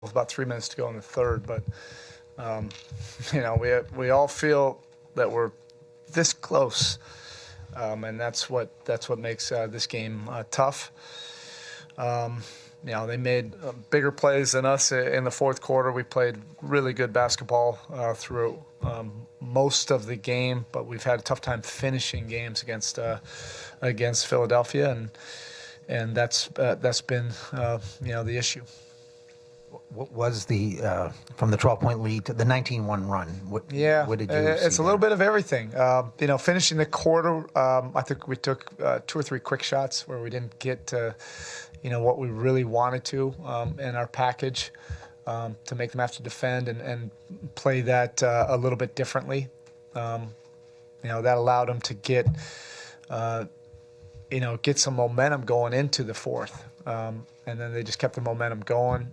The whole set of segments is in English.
With about 3 minutes to go in the third, but we all feel that we're this close, and that's what makes this game tough. They made bigger plays than us in the fourth quarter. We played really good basketball through most of the game, but we've had a tough time finishing games against Philadelphia, and that's been the issue. What was the from the 12-point lead to the 19-1 run? What did you see? It's a little bit of everything. Finishing the quarter, I think we took 2 or 3 quick shots where we didn't get to, what we really wanted to in our package to make them have to defend and play that a little bit differently. That allowed them to get some momentum going into the fourth. And then they just kept the momentum going,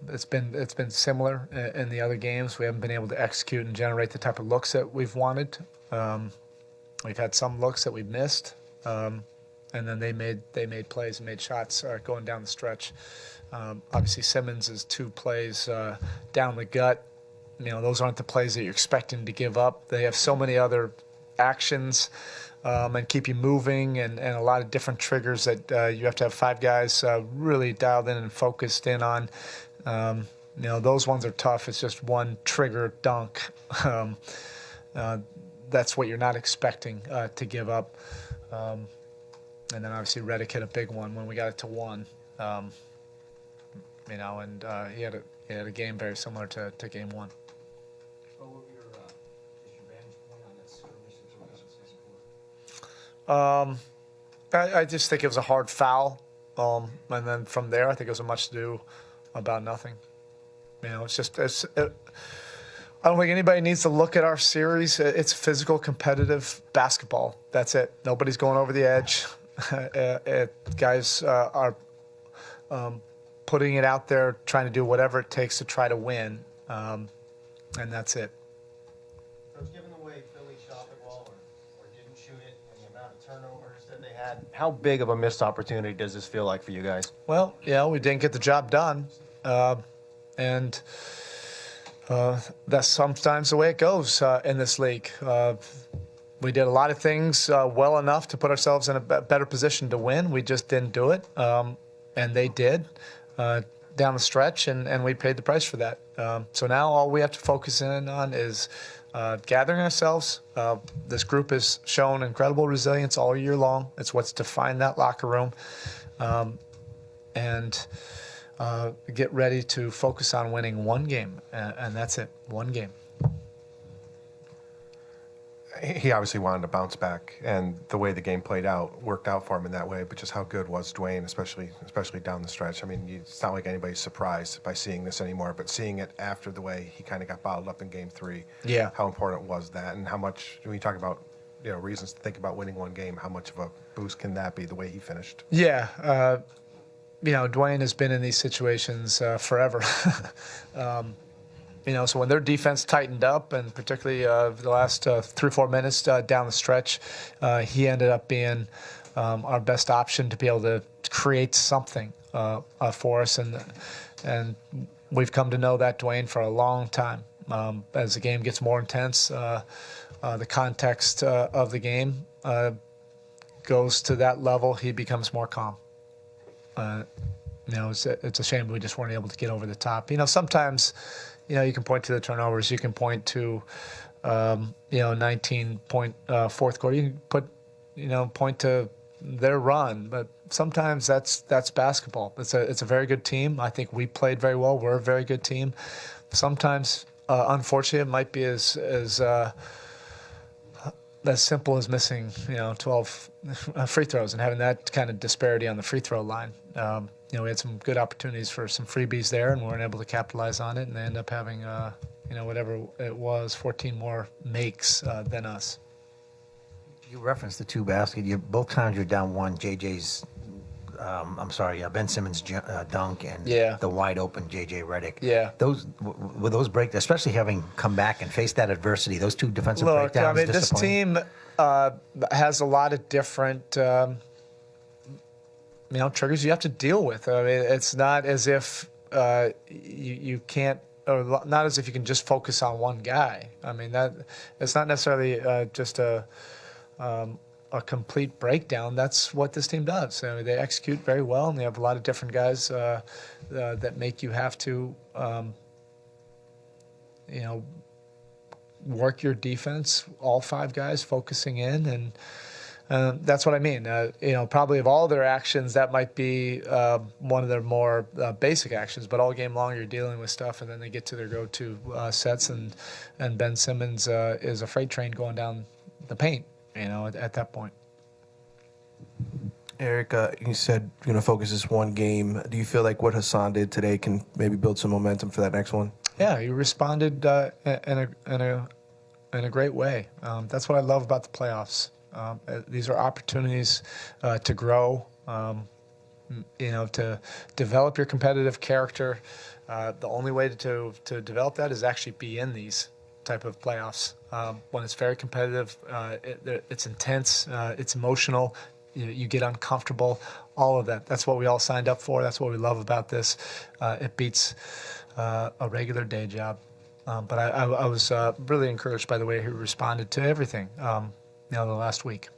it's been similar in the other games. We haven't been able to execute and generate the type of looks that we've wanted. We've had some looks that we've missed, and then they made plays and made shots going down the stretch. Obviously, Simmons' 2 plays down the gut. Those aren't the plays that you're expecting to give up. They have so many other actions. And keep you moving and a lot of different triggers that you have to have 5 guys really dialed in and focused in on. Those ones are tough. It's just one trigger dunk. That's what you're not expecting to give up. And then obviously Redick hit a big one when we got it to 1. And he had a game very similar to game 1. I just think it was a hard foul, and then from there, I think it was a much ado about nothing. I don't think anybody needs to look at our series. It's physical, competitive basketball. That's it. Nobody's going over the edge. Guys are putting it out there, trying to do whatever it takes to try to win, and that's it. Given the way Philly shot the ball or didn't shoot it and the amount of turnovers that they had, how big of a missed opportunity does this feel like for you guys? Well, we didn't get the job done, and that's sometimes the way it goes in this league. We did a lot of things well enough to put ourselves in a better position to win. We just didn't do it, and they did down the stretch, and we paid the price for that. So now all we have to focus in on is gathering ourselves. This group has shown incredible resilience all year long. It's what's defined that locker room. And get ready to focus on winning one game, and that's it, one game. He obviously wanted to bounce back, and the way the game played out worked out for him in that way. But just how good was Dwayne, especially down the stretch? I mean, it's not like anybody's surprised by seeing this anymore, but seeing it after the way he kind of got bottled up in Game 3. Yeah. How important was that, and how much, when you talk about reasons to think about winning one game, how much of a boost can that be, the way he finished? Yeah. Dwayne has been in these situations forever. So when their defense tightened up, and particularly the last 3 or 4 minutes down the stretch, he ended up being our best option to be able to create something for us. And we've come to know that Dwayne for a long time. As the game gets more intense, the context of the game goes to that level, he becomes more calm. It's a shame we just weren't able to get over the top. Sometimes, you can point to the turnovers. You can point to, 19-point fourth quarter. You can point to their run. But sometimes that's basketball. It's a very good team. I think we played very well. We're a very good team. Sometimes, unfortunately, it might be as simple as missing, 12 free throws and having that kind of disparity on the free throw line. We had some good opportunities for some freebies there, and we weren't able to capitalize on it, and they end up having, whatever it was, 14 more makes than us. You referenced the 2 baskets. Both times you're down 1. JJ's, Ben Simmons' dunk and the wide open JJ Redick. Yeah. Those break, especially having come back and faced that adversity, those 2 defensive breakdowns. This team has a lot of different triggers you have to deal with. I mean, it's not as if you can't, or not as if you can just focus on one guy. I mean, that it's not necessarily just a complete breakdown. That's what this team does. I mean, they execute very well, and they have a lot of different guys that make you have to, work your defense. All 5 guys focusing in, and that's what I mean. Probably of all their actions, that might be one of their more basic actions. But all game long, you're dealing with stuff, and then they get to their go-to sets, and Ben Simmons is a freight train going down the paint. At that point. Erik, you said you're going to focus this one game. Do you feel like what Hassan did today can maybe build some momentum for that next one? Yeah, he responded in a great way. That's what I love about the playoffs. These are opportunities to grow, to develop your competitive character. The only way to develop that is actually be in these type of playoffs. When it's very competitive, it's intense, it's emotional, you get uncomfortable, all of that. That's what we all signed up for. That's what we love about this. It beats a regular day job. But I was really encouraged by the way he responded to everything the last week.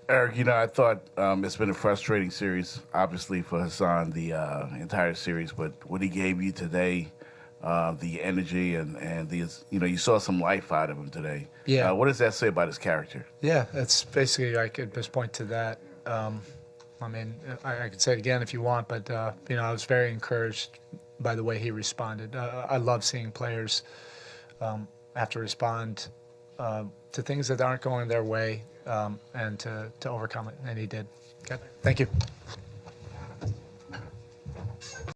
Erik, I thought it's been a frustrating series, obviously, for Hassan, the entire series, but what he gave you today, the energy and the, you saw some life out of him today. Yeah. What does that say about his character? Yeah, it's basically, I could just point to that. I mean, I could say it again if you want, but, I was very encouraged by the way he responded. I love seeing players have to respond to things that aren't going their way and to overcome it, and he did. Okay, thank you.